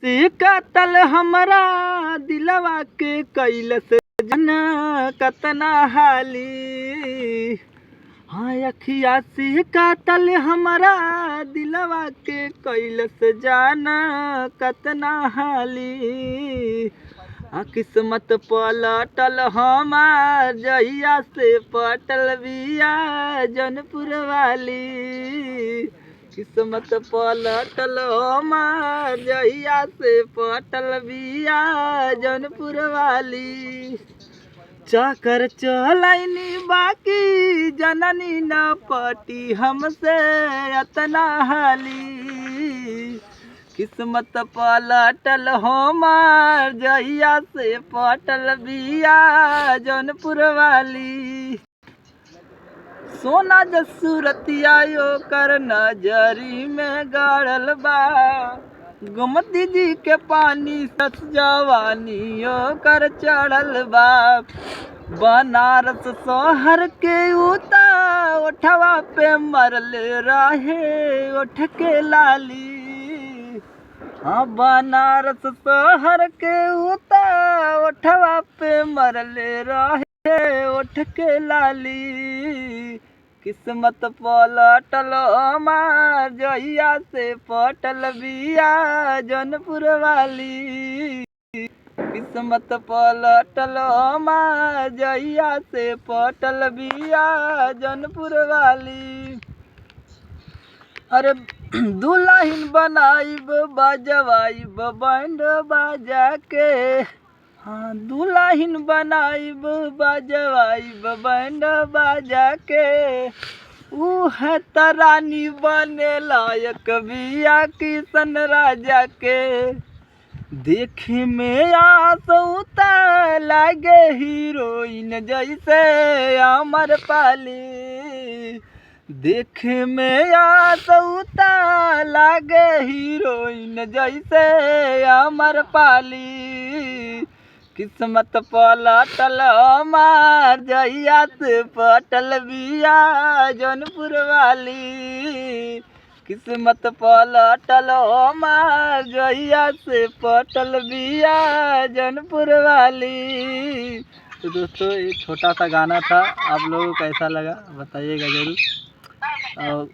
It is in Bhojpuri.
कातल हमरा दिलवा के कैलस जन कतना हाली। हाँ अखिया से कातल हमरा दिलवा के कैलस जान कतना हाली। किस्मत पलटल हमार जहिया से पटल बिया जौनपुर वाली। किस्मत पलटल हमार जहिया से पटल बिया जौनपुर वाली। चाकर चलैनी बाकी जननी न पटी हमसे अतना हाली। किस्मत पलटल हमार जहिया से पटल बिया जौनपुर वाली। सोना जसूरतिया ओकर नजरी में गड़ल बा। गोमती जी के पानी सच जवानी ओकर चढ़ल बा। बनारस शहर के उता ओठवा पे मरले रहे ओठ के लाली। हाँ बनारस शहर के उता ओठवा पे मरले रहे ओठ के लाली। किस्मत पलटल हमार जहिया से पटल बिया जौनपुर वाली। किस्मत पलटल हमार जहिया से पटल बिया जौनपुर वाली। अरे दुल्हन बनाइब बजवाइब बैंड बाजा के। हाँ दुल्हन बनाइब बजवाइब बैंड बाजा के। है तरानी बने लायक बिया किशन राजा के। देखे में आसौता लागे हीरोइन जैसे अमर पाली। देखे में आसौता लागे हीरोइन जैसे अमर पाली। किस्मत पलटल हमार जहिया से पटल बिया जौनपुर वाली। किस्मत पलटल हमार जहिया से पटल बिया जौनपुर वाली। तो दोस्तों एक छोटा सा गाना था, आप लोगों को कैसा लगा बताइएगा ज़रूर। और